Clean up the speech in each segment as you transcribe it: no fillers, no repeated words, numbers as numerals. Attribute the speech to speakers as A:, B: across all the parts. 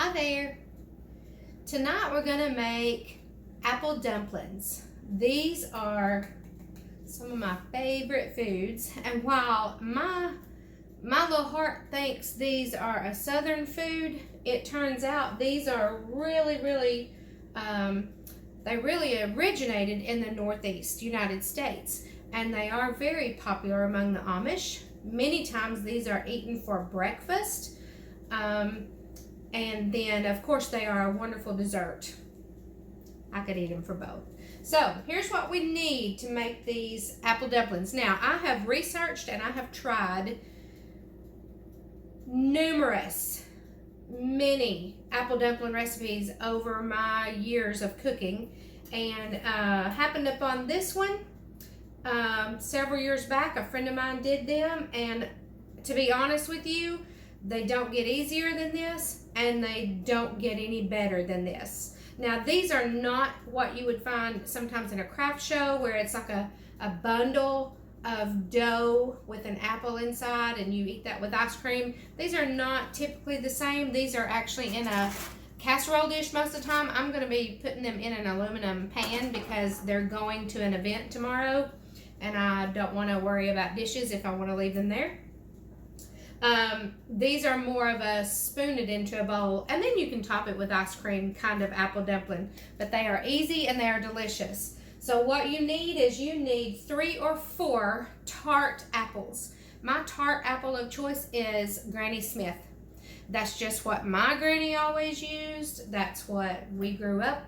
A: Hi there. Tonight we're going to make apple dumplings. These are some of my favorite foods, and while my little heart thinks these are a southern food, it turns out these are really they really originated in the Northeast United States, and they are very popular among the Amish. Many times these are eaten for breakfast. And then, of course, they are a wonderful dessert. I could eat them for both. So, here's what we need to make these apple dumplings. Now, I have researched and I have tried many apple dumpling recipes over my years of cooking, and happened upon this one several years back. A friend of mine did them, and to be honest with you, they don't get easier than this, and they don't get any better than this. Now, these are not what you would find sometimes in a craft show where it's like a bundle of dough with an apple inside and you eat that with ice cream. These are not typically the same. These are actually in a casserole dish most of the time. I'm going to be putting them in an aluminum pan because they're going to an event tomorrow, and I don't want to worry about dishes if I want to leave them there. These are more of a spoon it into a bowl, and then you can top it with ice cream kind of apple dumpling. But they are easy and they are delicious. So what you need is you need 3 or 4 tart apples. My tart apple of choice is Granny Smith. That's just what my granny always used. That's what we grew up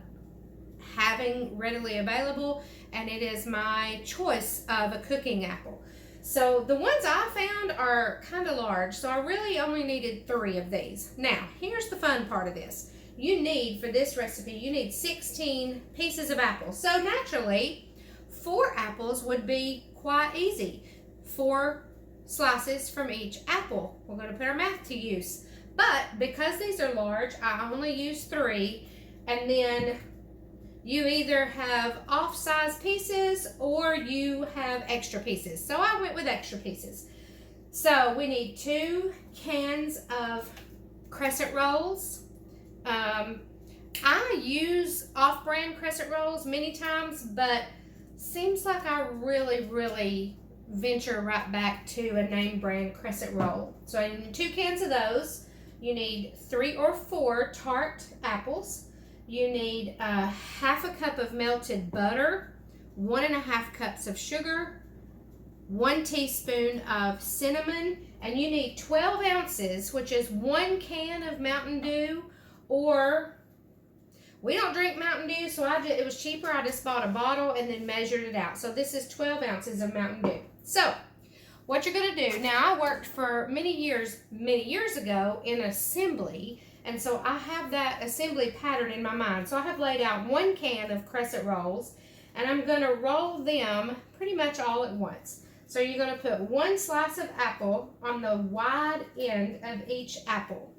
A: having readily available, and it is my choice of a cooking apple. So the ones I found are kind of large, so I really only needed 3 of these. Now, here's the fun part of this. You need, for this recipe, you need 16 pieces of apples. So naturally, 4 apples would be quite easy. 4 slices from each apple. We're going to put our math to use. But because these are large, I only use 3, and then you either have off-size pieces or you have extra pieces. So I went with extra pieces. So we need 2 cans of crescent rolls. I use off-brand crescent rolls many times, but seems like I really venture right back to a name brand crescent roll. So I need 2 cans of those. You need 3 or 4 tart apples. You need 1/2 cup of melted butter, 1.5 cups of sugar, 1 teaspoon of cinnamon, and you need 12 ounces, which is 1 can of Mountain Dew, or we don't drink Mountain Dew, so it was cheaper. I just bought a bottle and then measured it out. So this is 12 ounces of Mountain Dew. So what you're going to do, now I worked for many years ago in assembly, and so I have that assembly pattern in my mind. So I have laid out 1 can of crescent rolls, and I'm going to roll them pretty much all at once. So you're going to put 1 slice of apple on the wide end of each apple.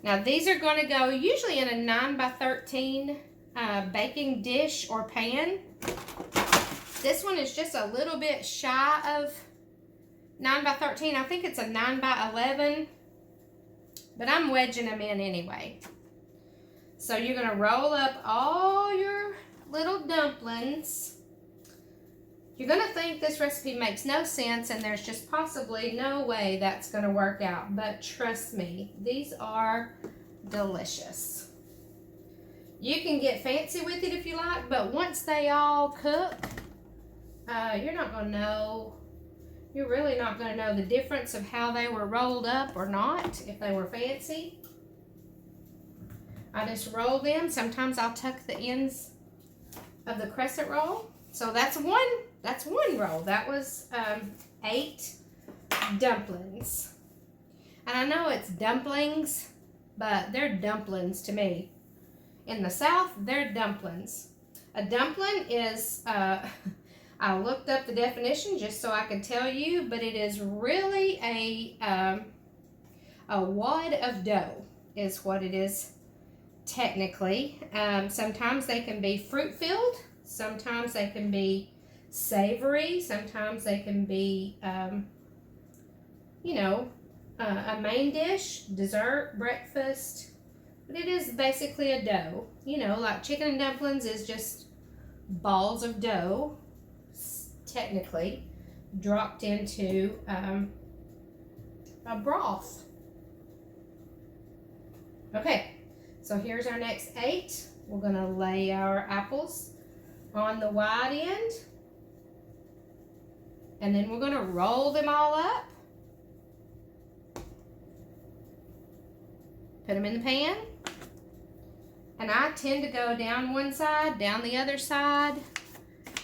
A: Now these are going to go usually in a 9 by 13 baking dish or pan. This one is just a little bit shy of 9 by 13. I think it's a 9 by 11. But I'm wedging them in anyway. So you're going to roll up all your little dumplings. You're going to think this recipe makes no sense, and there's just possibly no way that's going to work out. But trust me, these are delicious. You can get fancy with it if you like, but once they all cook, you're not going to know. You're really not going to know the difference of how they were rolled up or not, if they were fancy. I just roll them. Sometimes I'll tuck the ends of the crescent roll. So that's one roll. That was 8 dumplings. And I know it's dumplings, but they're dumplings to me. In the South, they're dumplings. A dumpling is... I looked up the definition just so I could tell you, but it is really a wad of dough is what it is technically. Sometimes they can be fruit-filled. Sometimes they can be savory. Sometimes they can be, a main dish, dessert, breakfast, but it is basically a dough. You know, like chicken and dumplings is just balls of dough, technically, dropped into a broth. Okay, so here's our next 8. We're going to lay our apples on the wide end, and then we're going to roll them all up. Put them in the pan, and I tend to go down one side, down the other side,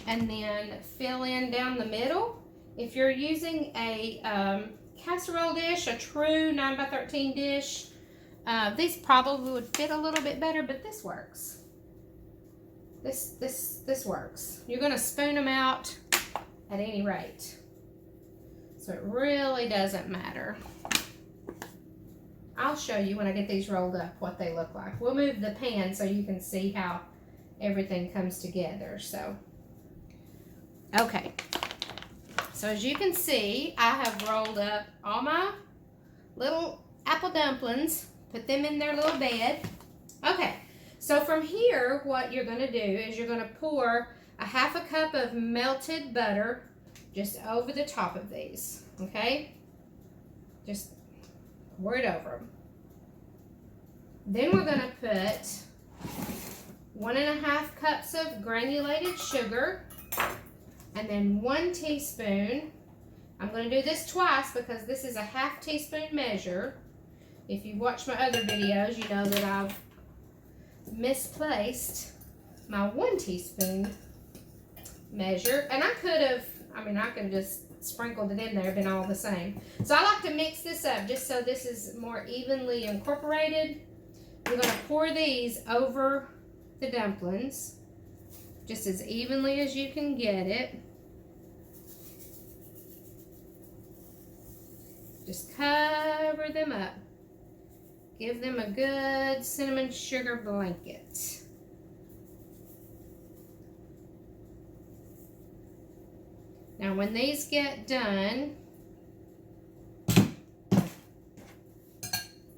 A: and then fill in down the middle. If you're using a casserole dish, a true 9x13 dish, these probably would fit a little bit better, but this works. This works. You're going to spoon them out at any rate, so it really doesn't matter. I'll show you when I get these rolled up what they look like. We'll move the pan so you can see how everything comes together. So, okay. So as you can see, I have rolled up all my little apple dumplings, put them in their little bed. Okay, so from here, what you're going to do is you're going to pour a 1/2 cup of melted butter just over the top of these, okay? Just pour it over them. Then we're going to put 1½ cups of granulated sugar, and then 1 teaspoon. I'm going to do this twice because this is a 1/2 teaspoon measure. If you watch my other videos, you know that I've misplaced my 1 teaspoon measure, and I could have just sprinkled it in there, been all the same. So I like to mix this up just so this is more evenly incorporated. You're going to pour these over the dumplings just as evenly as you can get it. Just cover them up. Give them a good cinnamon sugar blanket. Now when these get done,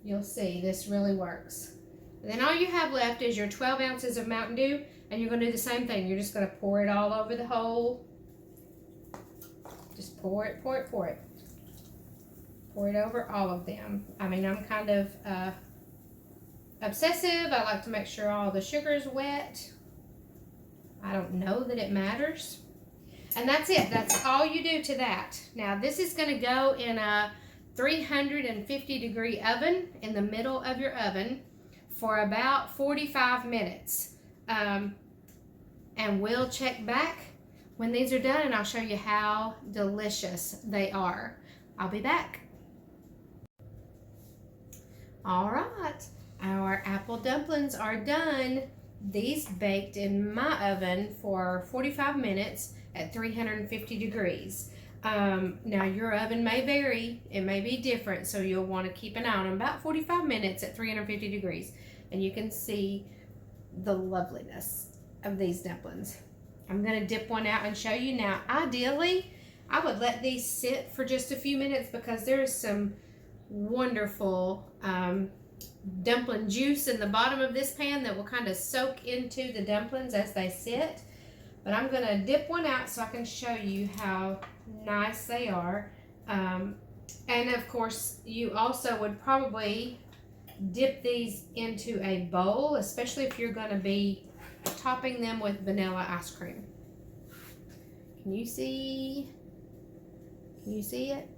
A: you'll see this really works. And then all you have left is your 12 ounces of Mountain Dew, and you're going to do the same thing. You're just going to pour it all over the whole. Just pour it, pour it, pour it. Pour it over all of them. I mean, I'm kind of obsessive. I like to make sure all the sugar is wet. I don't know that it matters. And that's it. That's all you do to that. Now, this is going to go in a 350-degree oven in the middle of your oven for about 45 minutes. And we'll check back when these are done, and I'll show you how delicious they are. I'll be back. All right, our apple dumplings are done. These baked in my oven for 45 minutes at 350 degrees. Now your oven may vary, it may be different, so you'll want to keep an eye on them. About 45 minutes at 350 degrees, and you can see the loveliness of these dumplings. I'm going to dip one out and show you. Now, ideally, I would let these sit for just a few minutes because there is some wonderful dumpling juice in the bottom of this pan that will kind of soak into the dumplings as they sit. But I'm going to dip one out so I can show you how nice they are. And of course, you also would probably dip these into a bowl, especially if you're going to be topping them with vanilla ice cream. Can you see? Can you see it?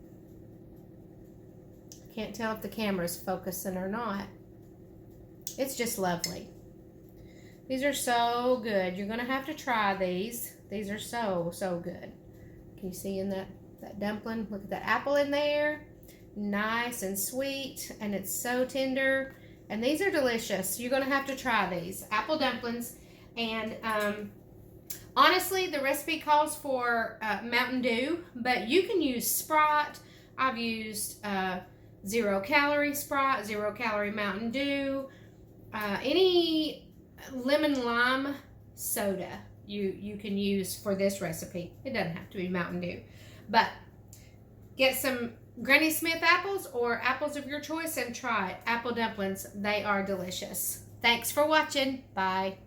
A: Can't tell if the camera's focusing or not. It's just lovely. These are so good. You're going to have to try these. These are so, so good. Can you see in that dumpling? Look at that apple in there. Nice and sweet, and it's so tender. And these are delicious. You're going to have to try these. Apple dumplings. And honestly, the recipe calls for Mountain Dew, but you can use Sprite. I've used 0-calorie Sprite, 0-calorie Mountain Dew, any lemon lime soda you can use for this recipe. It doesn't have to be Mountain Dew, but get some Granny Smith apples or apples of your choice and try apple dumplings. They are delicious. Thanks for watching. Bye.